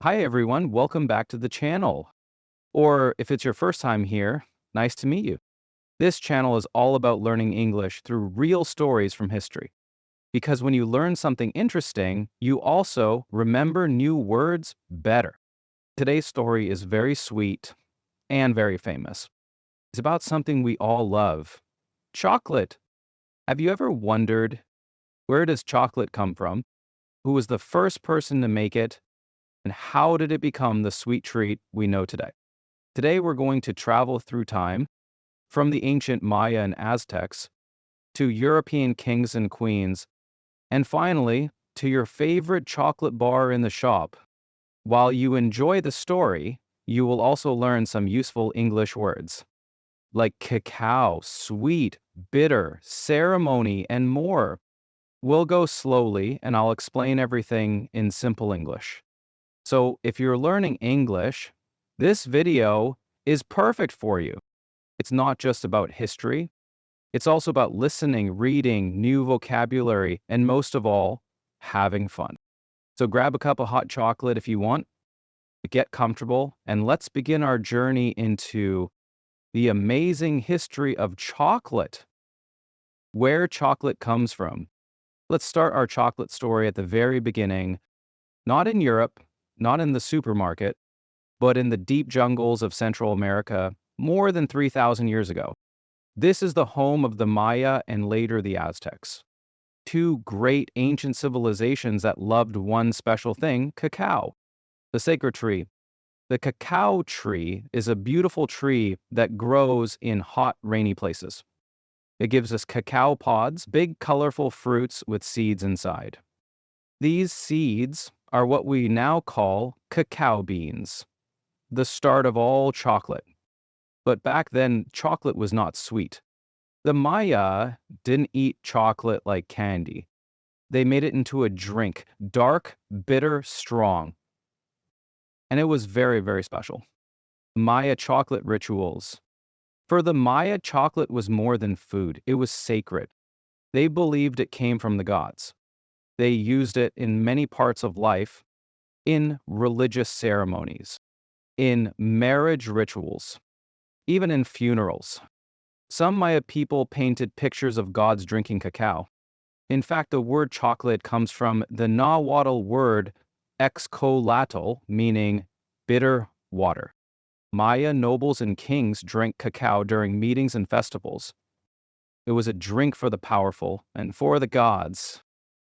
Hi everyone, welcome back to the channel. Or if it's your first time here, nice to meet you. This channel is all about learning English through real stories from history. Because when you learn something interesting, you also remember new words better. Today's story is very sweet and very famous. It's about something we all love, chocolate. Have you ever wondered, where does chocolate come from? Who was the first person to make it? And how did it become the sweet treat we know today? Today, we're going to travel through time from the ancient Maya and Aztecs to European kings and queens, and finally, to your favorite chocolate bar in the shop. While you enjoy the story, you will also learn some useful English words like cacao, sweet, bitter, ceremony, and more. We'll go slowly, and I'll explain everything in simple English. So, if you're learning English, this video is perfect for you. It's not just about history, it's also about listening, reading, new vocabulary, and most of all, having fun. So grab a cup of hot chocolate if you want, get comfortable, and let's begin our journey into the amazing history of chocolate, where chocolate comes from. Let's start our chocolate story at the very beginning, not in Europe, not in the supermarket, but in the deep jungles of Central America more than 3,000 years ago. This is the home of the Maya and later the Aztecs, two great ancient civilizations that loved one special thing, cacao, the sacred tree. The cacao tree is a beautiful tree that grows in hot, rainy places. It gives us cacao pods, big, colorful fruits with seeds inside. These seeds are what we now call cacao beans, the start of all chocolate. But back then, chocolate was not sweet. The Maya didn't eat chocolate like candy. They made it into a drink, dark, bitter, strong. And it was very, very special. Maya chocolate rituals. For the Maya, chocolate was more than food, it was sacred. They believed it came from the gods. They used it in many parts of life, in religious ceremonies, in marriage rituals, even in funerals. Some Maya people painted pictures of gods drinking cacao. In fact, the word chocolate comes from the Nahuatl word excolatl, meaning bitter water. Maya nobles and kings drank cacao during meetings and festivals. It was a drink for the powerful and for the gods.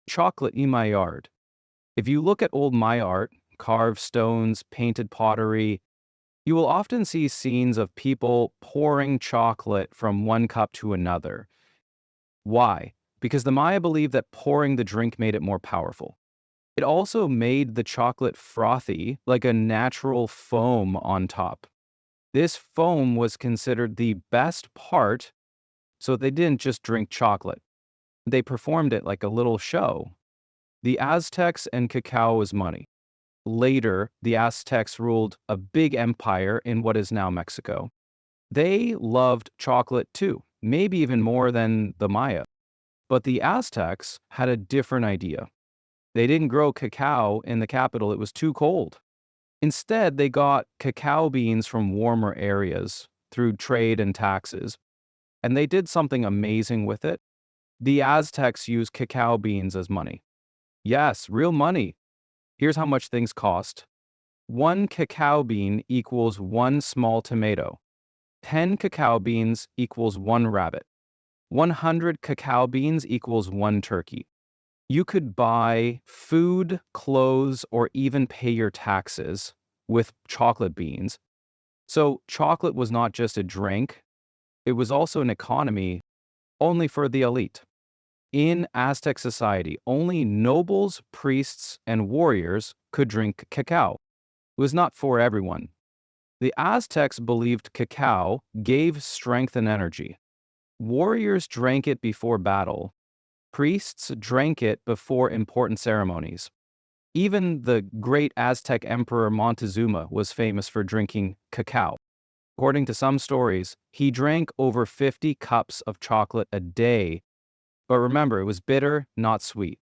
Chocolate in my yard. If you look at old Maya art, carved stones, painted pottery, you will often see scenes of people pouring chocolate from one cup to another. Why? Because the Maya believed that pouring the drink made it more powerful. It also made the chocolate frothy, like a natural foam on top. This foam was considered the best part, so they didn't just drink chocolate. They performed it like a little show. The Aztecs and cacao was money. Later, the Aztecs ruled a big empire in what is now Mexico. They loved chocolate too, maybe even more than the Maya. But the Aztecs had a different idea. They didn't grow cacao in the capital, it was too cold. Instead, they got cacao beans from warmer areas through trade and taxes. And they did something amazing with it. The Aztecs used cacao beans as money. Yes, real money. Here's how much things cost. One cacao bean equals one small tomato. 10 cacao beans equals one rabbit. 100 cacao beans equals one turkey. You could buy food, clothes, or even pay your taxes with chocolate beans. So chocolate was not just a drink, it was also an economy only for the elite. In Aztec society, only nobles, priests, and warriors could drink cacao. It was not for everyone. The Aztecs believed cacao gave strength and energy. Warriors drank it before battle. Priests drank it before important ceremonies. Even the great Aztec Emperor Montezuma was famous for drinking cacao. According to some stories, he drank over 50 cups of chocolate a day. But remember, it was bitter, not sweet.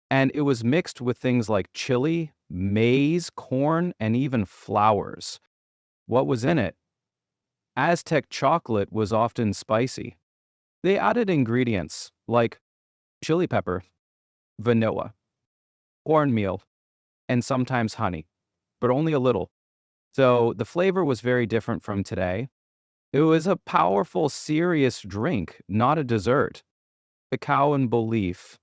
And it was mixed with things like chili, maize, corn, and even flowers. What was in it? Aztec chocolate was often spicy. They added ingredients like chili pepper, vanilla, cornmeal, and sometimes honey, but only a little. So the flavor was very different from today. It was a powerful, serious drink, not a dessert. Cacao and belief.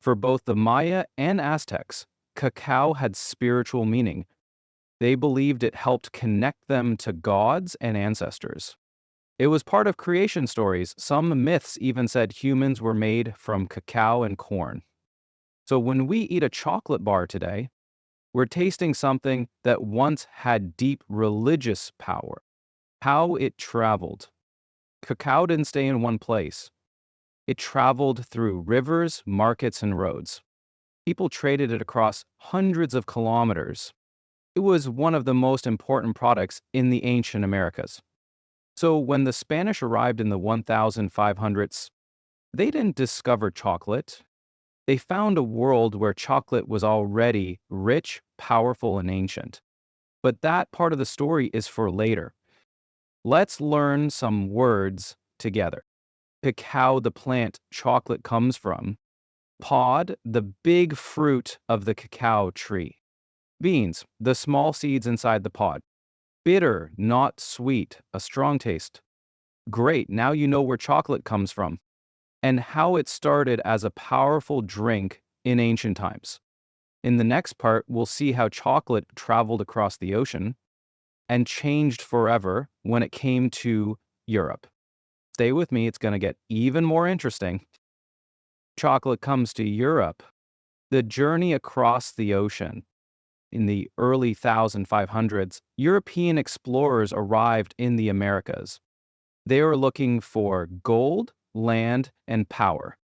For both the Maya and Aztecs, cacao had spiritual meaning. They believed it helped connect them to gods and ancestors. It was part of creation stories. Some myths even said humans were made from cacao and corn. So when we eat a chocolate bar today, we're tasting something that once had deep religious power. How it traveled. Cacao didn't stay in one place. It traveled through rivers, markets, and roads. People traded it across hundreds of kilometers. It was one of the most important products in the ancient Americas. So when the Spanish arrived in the 1500s, they didn't discover chocolate. They found a world where chocolate was already rich, powerful, and ancient. But that part of the story is for later. Let's learn some words together. Cacao, the plant chocolate comes from. Pod, the big fruit of the cacao tree. Beans, the small seeds inside the pod. Bitter, not sweet, a strong taste. Great, now you know where chocolate comes from and how it started as a powerful drink in ancient times. In the next part, we'll see how chocolate traveled across the ocean and changed forever when it came to Europe. Stay with me, it's going to get even more interesting. Chocolate comes to Europe. The journey across the ocean. In the early 1500s, European explorers arrived in the Americas. They were looking for gold, land, and power.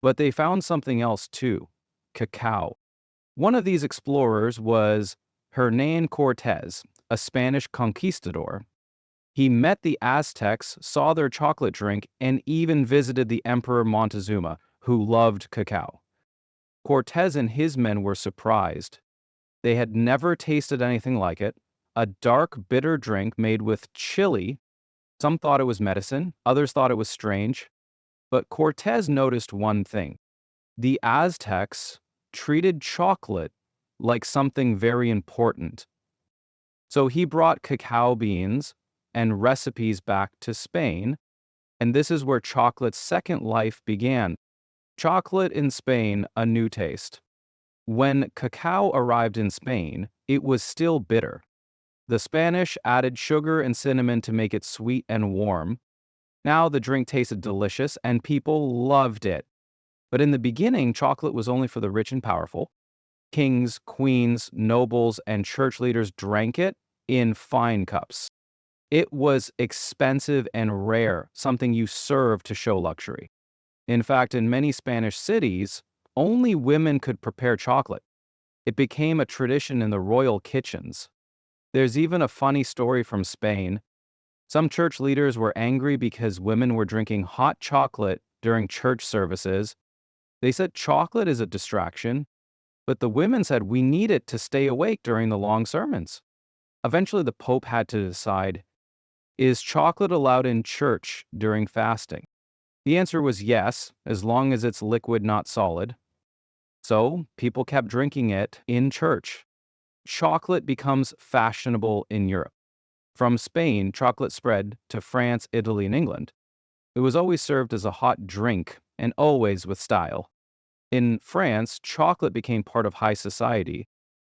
But they found something else too, cacao. One of these explorers was Hernán Cortés, a Spanish conquistador. He met the Aztecs, saw their chocolate drink, and even visited the Emperor Montezuma, who loved cacao. Cortés and his men were surprised. They had never tasted anything like it, a dark, bitter drink made with chili. Some thought it was medicine, others thought it was strange. But Cortés noticed one thing. The Aztecs treated chocolate like something very important. So he brought cacao beans and recipes back to Spain, and this is where chocolate's second life began. Chocolate in Spain, a new taste. When cacao arrived in Spain, it was still bitter. The Spanish added sugar and cinnamon to make it sweet and warm. Now the drink tasted delicious and people loved it. But in the beginning, chocolate was only for the rich and powerful. Kings, queens, nobles, and church leaders drank it in fine cups. It was expensive and rare, something you served to show luxury. In fact, in many Spanish cities, only women could prepare chocolate. It became a tradition in the royal kitchens. There's even a funny story from Spain. Some church leaders were angry because women were drinking hot chocolate during church services. They said chocolate is a distraction, but the women said we need it to stay awake during the long sermons. Eventually, the Pope had to decide, is chocolate allowed in church during fasting? The answer was yes, as long as it's liquid, not solid. So people kept drinking it in church. Chocolate becomes fashionable in Europe. From Spain, chocolate spread to France, Italy, and England. It was always served as a hot drink and always with style. In France, chocolate became part of high society.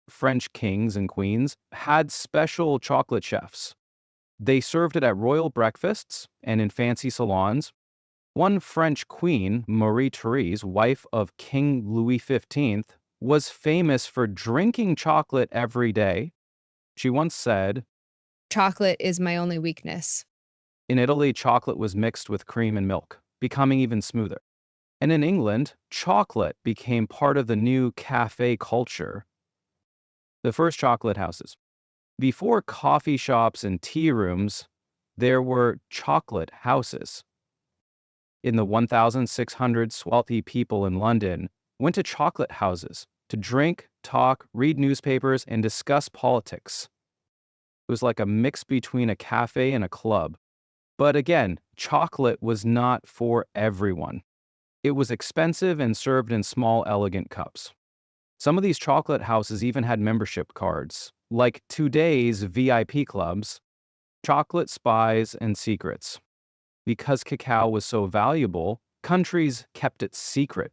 French kings and queens had special chocolate chefs. They served it at royal breakfasts and in fancy salons. One French queen, Marie Therese, wife of King Louis XV, was famous for drinking chocolate every day. She once said, Chocolate is my only weakness. in Italy, chocolate was mixed with cream and milk, becoming even smoother. And in England, chocolate became part of the new cafe culture. The first chocolate houses. Before coffee shops and tea rooms, there were chocolate houses. In the 1600s, wealthy people in London went to chocolate houses. to drink, talk, read newspapers, and discuss politics. It was like a mix between a cafe and a club. But again, chocolate was not for everyone. It was expensive and served in small, elegant cups. Some of these chocolate houses even had membership cards, like today's VIP clubs, chocolate spies and secrets. Because cacao was so valuable, countries kept it secret.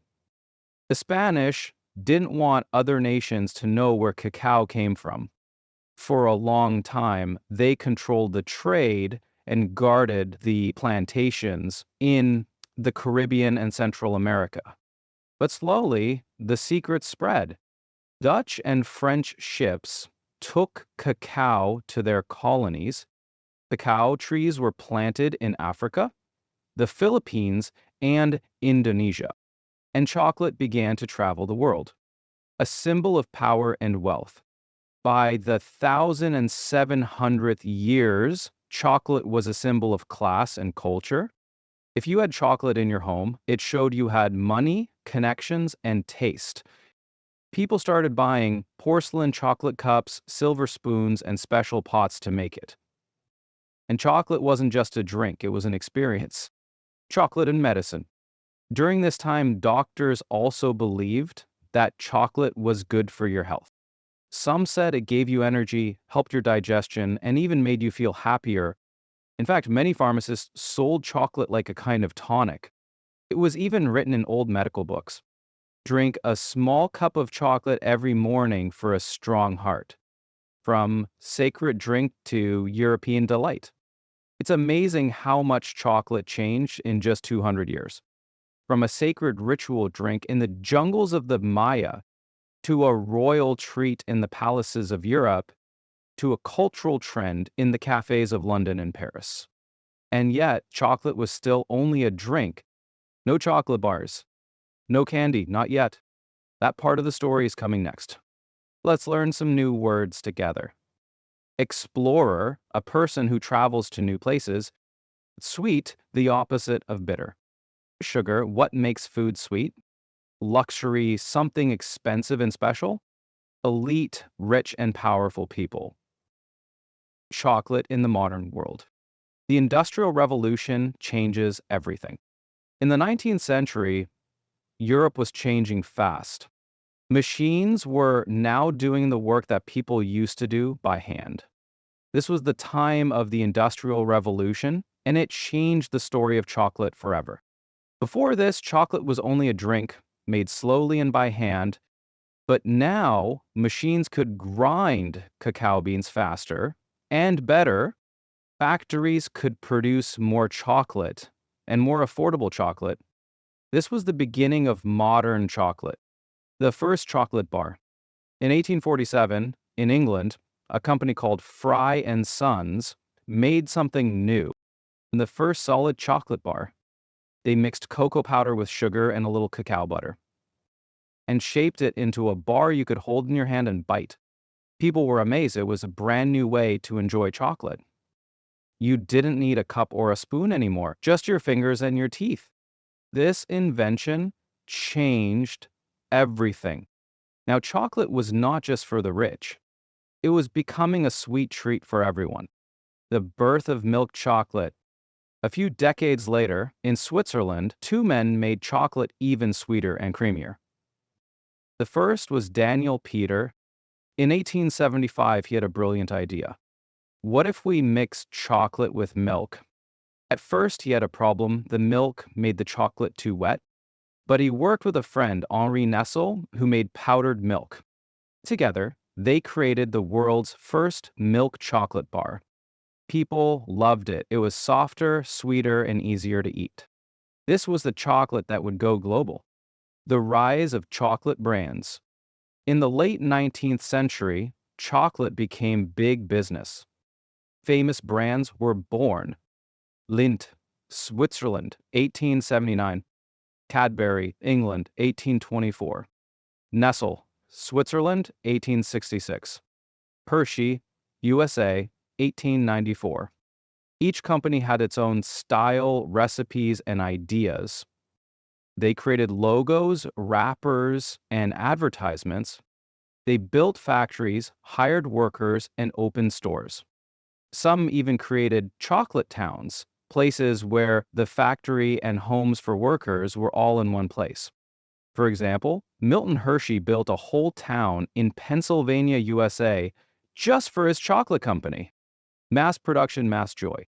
The Spanish didn't want other nations to know where cacao came from. For a long time, they controlled the trade and guarded the plantations in the Caribbean and Central America. But slowly, the secret spread. Dutch and French ships took cacao to their colonies. Cacao trees were planted in Africa, the Philippines, and Indonesia, and chocolate began to travel the world, a symbol of power and wealth. By the 1700th years, chocolate was a symbol of class and culture. If you had chocolate in your home, it showed you had money, connections, and taste. People started buying porcelain chocolate cups, silver spoons, and special pots to make it. And chocolate wasn't just a drink, it was an experience. Chocolate and medicine. During this time, doctors also believed that chocolate was good for your health. Some said it gave you energy, helped your digestion, and even made you feel happier. In fact, many pharmacists sold chocolate like a kind of tonic. It was even written in old medical books. Drink a small cup of chocolate every morning for a strong heart. From sacred drink to European delight. It's amazing how much chocolate changed in just 200 years. From a sacred ritual drink in the jungles of the Maya to a royal treat in the palaces of Europe to a cultural trend in the cafes of London and Paris. And yet, chocolate was still only a drink. No chocolate bars. No candy, not yet. That part of the story is coming next. Let's learn some new words together. Explorer, a person who travels to new places. Sweet, the opposite of bitter. Sugar, what makes food sweet? Luxury, something expensive and special. Elite, rich and powerful people. Chocolate in the modern world. The Industrial Revolution changes everything. In the 19th century, Europe was changing fast. Machines were now doing the work that people used to do by hand. This was the time of the Industrial Revolution, and it changed the story of chocolate forever. Before this, chocolate was only a drink made slowly and by hand, but now machines could grind cacao beans faster and better. Factories could produce more chocolate and more affordable chocolate. This was the beginning of modern chocolate. The first chocolate bar. In 1847, in England, a company called Fry and Sons made something new. The first solid chocolate bar. They mixed cocoa powder with sugar and a little cacao butter and shaped it into a bar you could hold in your hand and bite. People were amazed. It was a brand new way to enjoy chocolate. You didn't need a cup or a spoon anymore, just your fingers and your teeth. This invention changed everything. Now, chocolate was not just for the rich. It was becoming a sweet treat for everyone. The birth of milk chocolate. A few decades later, in Switzerland, two men made chocolate even sweeter and creamier. The first was Daniel Peter. In 1875, he had a brilliant idea. What if we mixed chocolate with milk? At first, he had a problem. The milk made the chocolate too wet. But he worked with a friend, Henri Nessel, who made powdered milk. Together, they created the world's first milk chocolate bar. People loved it. It was softer, sweeter, and easier to eat. This was the chocolate that would go global. The rise of chocolate brands. In the late 19th century, chocolate became big business. Famous brands were born. Lindt, Switzerland, 1879. Cadbury, England, 1824. Nestle, Switzerland, 1866. Hershey, USA, 1894. Each company had its own style, recipes, and ideas. They created logos, wrappers, and advertisements. They built factories, hired workers, and opened stores. Some even created chocolate towns, places where the factory and homes for workers were all in one place. For example, Milton Hershey built a whole town in Pennsylvania, USA, just for his chocolate company. Mass production, mass joy.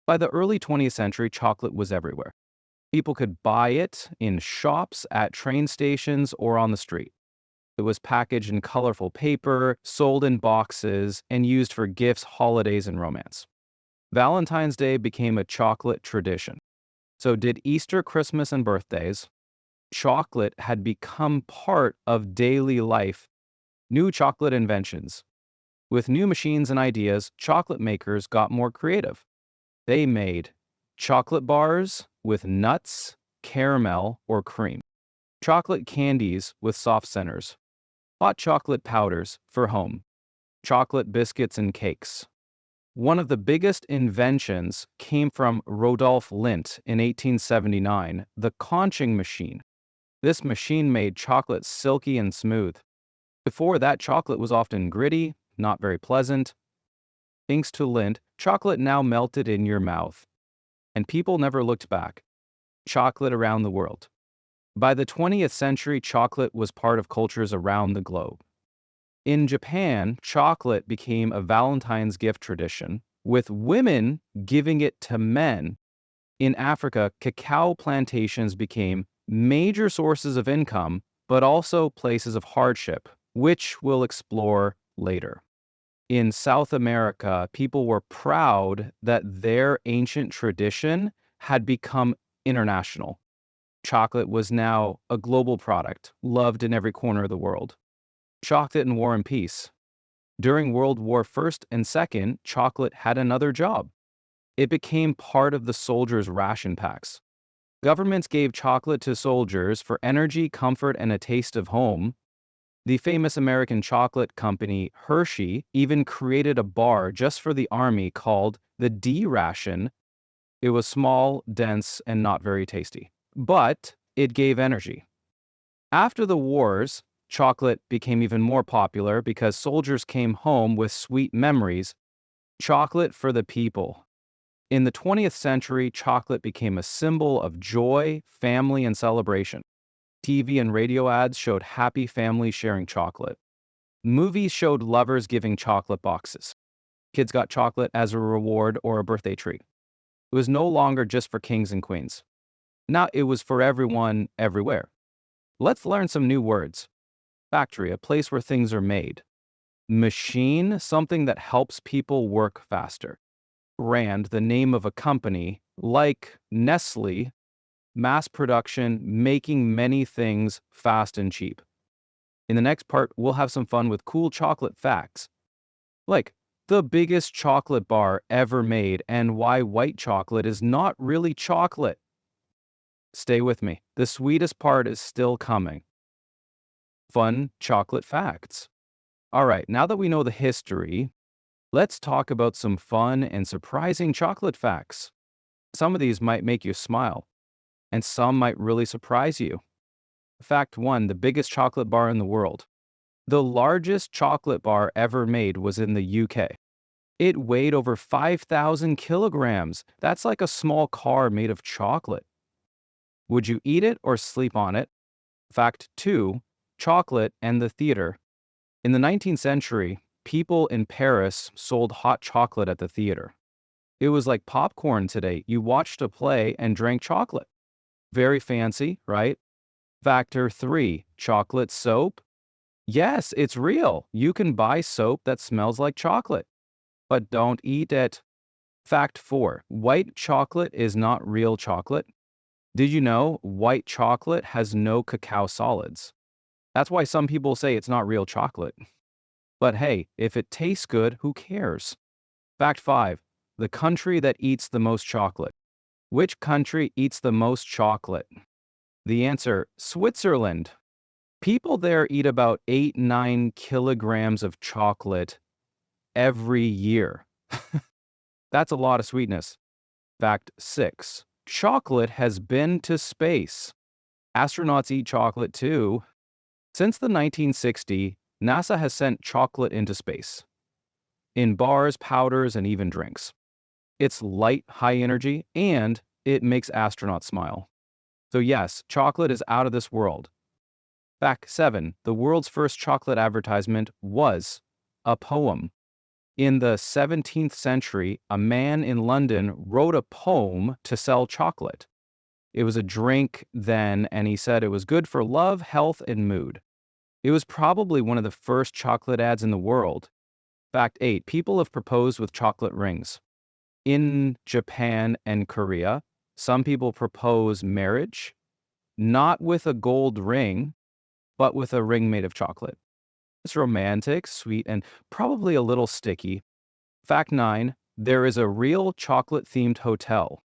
By the early 20th century, chocolate was everywhere. People could buy it in shops, at train stations, or on the street. It was packaged in colorful paper, sold in boxes, and used for gifts, holidays, and romance. Valentine's Day became a chocolate tradition. So did Easter, Christmas, and birthdays. Chocolate had become part of daily life. New chocolate inventions. With new machines and ideas, chocolate makers got more creative. They made chocolate bars with nuts, caramel, or cream, chocolate candies with soft centers, hot chocolate powders for home, chocolate biscuits and cakes. One of the biggest inventions came from Rodolphe Lindt in 1879, the conching machine. This machine made chocolate silky and smooth. Before that, chocolate was often gritty, not very pleasant. Thanks to Lindt, chocolate now melted in your mouth, and people never looked back. Chocolate around the world. By the 20th century, chocolate was part of cultures around the globe. In Japan, chocolate became a Valentine's gift tradition, with women giving it to men. In Africa, cacao plantations became major sources of income, but also places of hardship, which we'll explore later. In South America, people were proud that their ancient tradition had become international. Chocolate was now a global product, loved in every corner of the world. Chocolate in War and Peace. During World War I and II, chocolate had another job. It became part of the soldiers' ration packs. Governments gave chocolate to soldiers for energy, comfort, and a taste of home. The famous American chocolate company Hershey even created a bar just for the army called the D ration. It was small, dense, and not very tasty, but it gave energy. After the wars, chocolate became even more popular because soldiers came home with sweet memories. Chocolate for the people. In the 20th century, chocolate became a symbol of joy, family, and celebration. TV and radio ads showed happy families sharing chocolate. Movies showed lovers giving chocolate boxes. Kids got chocolate as a reward or a birthday treat. It was no longer just for kings and queens. Now it was for everyone, everywhere. Let's learn some new words. Factory, a place where things are made. Machine, something that helps people work faster. Brand, the name of a company, like Nestle, mass production, making many things fast and cheap. In the next part, we'll have some fun with cool chocolate facts, like the biggest chocolate bar ever made and why white chocolate is not really chocolate. Stay with me. The sweetest part is still coming. Fun chocolate facts. All right, now that we know the history, let's talk about some fun and surprising chocolate facts. Some of these might make you smile, and some might really surprise you. Fact 1, the biggest chocolate bar in the world. The largest chocolate bar ever made was in the UK. It weighed over 5,000 kilograms. That's like a small car made of chocolate. Would you eat it or sleep on it? Fact 2, chocolate and the theater. In the 19th century, people in Paris sold hot chocolate at the theater. It was like popcorn today. You watched a play and drank chocolate. Very fancy, right? Factor 3, chocolate soap. Yes, it's real. You can buy soap that smells like chocolate, but don't eat it. Fact 4, white chocolate is not real chocolate. Did you know white chocolate has no cacao solids? That's why some people say it's not real chocolate. But hey, if it tastes good, who cares? Fact 5, the country that eats the most chocolate. Which country eats the most chocolate? The answer, Switzerland. People there eat about 8-9 kilograms of chocolate every year. That's a lot of sweetness. Fact 6, chocolate has been to space. Astronauts eat chocolate too. Since the 1960s, NASA has sent chocolate into space, in bars, powders, and even drinks. It's light, high energy, and it makes astronauts smile. So yes, chocolate is out of this world. Fact 7. The world's first chocolate advertisement was a poem. In the 17th century, a man in London wrote a poem to sell chocolate. It was a drink then, and he said it was good for love, health, and mood. It was probably one of the first chocolate ads in the world. Fact 8. People have proposed with chocolate rings. In Japan and Korea, some people propose marriage, not with a gold ring, but with a ring made of chocolate. It's romantic, sweet, and probably a little sticky. Fact 9. There is a real chocolate-themed hotel.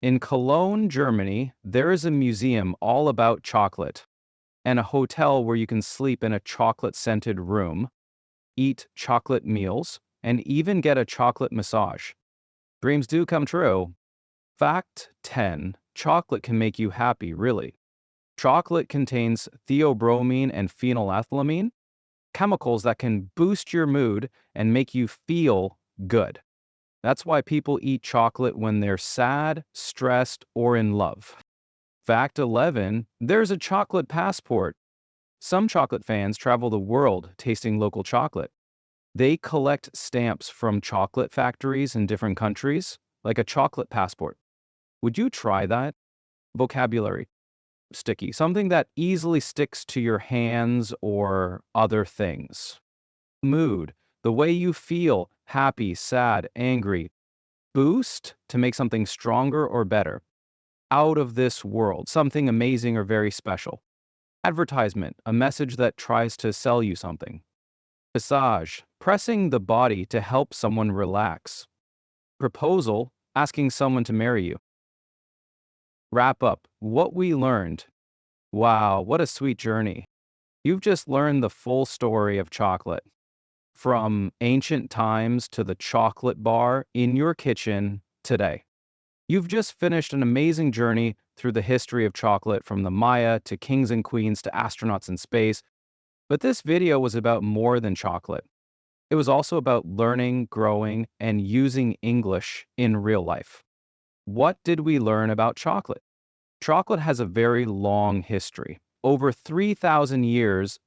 In Cologne, Germany, there is a museum all about chocolate and a hotel where you can sleep in a chocolate-scented room, eat chocolate meals, and even get a chocolate massage. Dreams do come true. Fact 10. Chocolate can make you happy, really. Chocolate contains theobromine and phenylethylamine, chemicals that can boost your mood and make you feel good. That's why people eat chocolate when they're sad, stressed, or in love. Fact 11. There's a chocolate passport. Some chocolate fans travel the world tasting local chocolate. They collect stamps from chocolate factories in different countries, like a chocolate passport. Would you try that? Vocabulary. Sticky. Something that easily sticks to your hands or other things. Mood. The way you feel, happy, sad, angry. Boost, to make something stronger or better. Out of this world, something amazing or very special. Advertisement, a message that tries to sell you something. Massage, pressing the body to help someone relax. Proposal, asking someone to marry you. Wrap up, what we learned. Wow, what a sweet journey. You've just learned the full story of chocolate. From ancient times to the chocolate bar in your kitchen today. You've just finished an amazing journey through the history of chocolate, from the Maya to kings and queens to astronauts in space. But this video was about more than chocolate. It was also about learning, growing, and using English in real life. What did we learn about chocolate? Chocolate has a very long history. Over 3,000 years,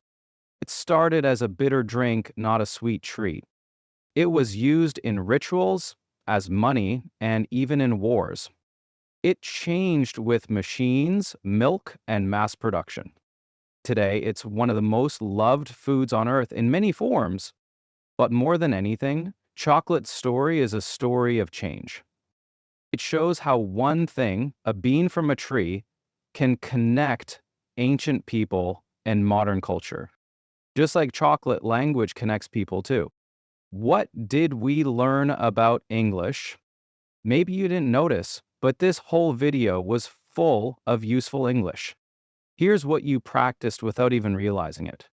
it started as a bitter drink, not a sweet treat. It was used in rituals, as money, and even in wars. It changed with machines, milk, and mass production. Today, it's one of the most loved foods on earth in many forms. But more than anything, chocolate's story is a story of change. It shows how one thing, a bean from a tree, can connect ancient people and modern culture. Just like chocolate, language connects people too. What did we learn about English? Maybe you didn't notice, but this whole video was full of useful English. Here's what you practiced without even realizing it.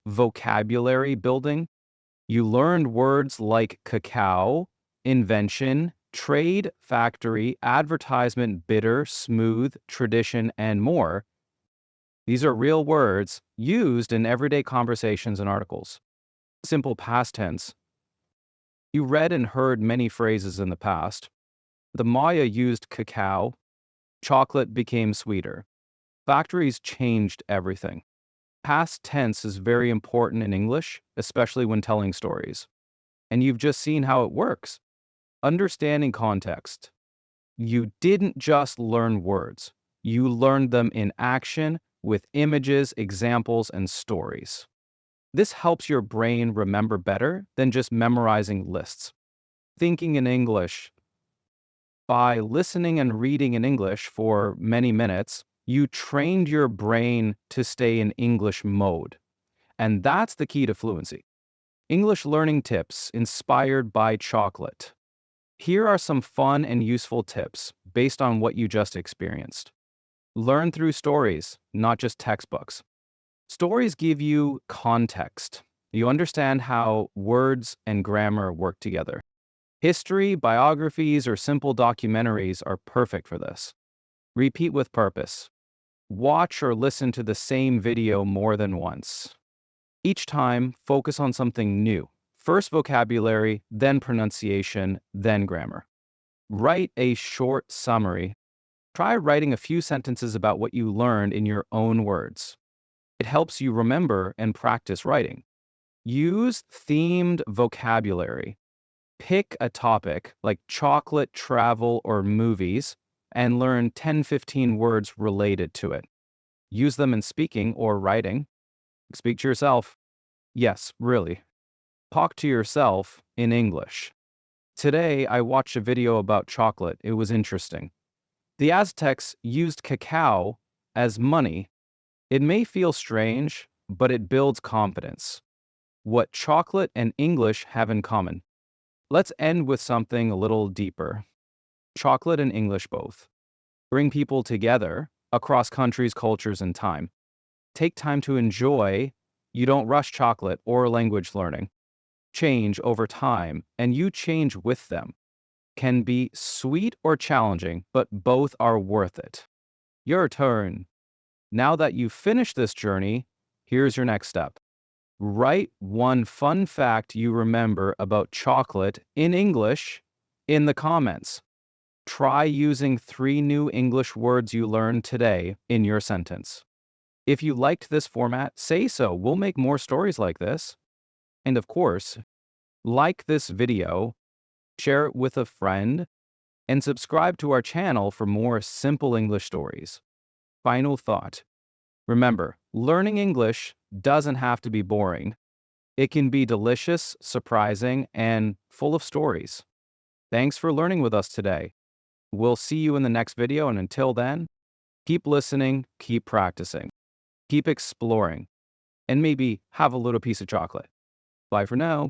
Vocabulary building. You learned words like cacao, invention, trade, factory, advertisement, bitter, smooth, tradition, and more. These are real words used in everyday conversations and articles. Simple past tense. You read and heard many phrases in the past. The Maya used cacao. Chocolate became sweeter. Factories changed everything. Past tense is very important in English, especially when telling stories. And you've just seen how it works. Understanding context. You didn't just learn words. You learned them in action with images, examples, and stories. This helps your brain remember better than just memorizing lists. Thinking in English. By listening and reading in English for many minutes, you trained your brain to stay in English mode. And that's the key to fluency. English learning tips inspired by chocolate. Here are some fun and useful tips based on what you just experienced. Learn through stories, not just textbooks. Stories give you context. You understand how words and grammar work together. History, biographies, or simple documentaries are perfect for this. Repeat with purpose. Watch or listen to the same video more than once. Each time, focus on something new. First vocabulary, then pronunciation, then grammar. Write a short summary. Try writing a few sentences about what you learned in your own words. It helps you remember and practice writing. Use themed vocabulary. Pick a topic like chocolate, travel, or movies and learn 10-15 words related to it. Use them in speaking or writing. Speak to yourself. Yes, really. Talk to yourself in English. Today, I watched a video about chocolate. It was interesting. The Aztecs used cacao as money. It may feel strange, but it builds confidence. What chocolate and English have in common. Let's end with something a little deeper. Chocolate and English both bring people together across countries, cultures, and time. Take time to enjoy. You don't rush chocolate or language learning. Change over time, and you change with them. Can be sweet or challenging, but both are worth it. Your turn. Now that you've finished this journey, here's your next step. Write one fun fact you remember about chocolate in English in the comments. Try using 3 new English words you learned today in your sentence. If you liked this format, say so. We'll make more stories like this. And of course, like this video, share it with a friend, and subscribe to our channel for more simple English stories. Final thought. Remember, learning English doesn't have to be boring. It can be delicious, surprising, and full of stories. Thanks for learning with us today. We'll see you in the next video, and until then, keep listening, keep practicing, keep exploring, and maybe have a little piece of chocolate. Bye for now.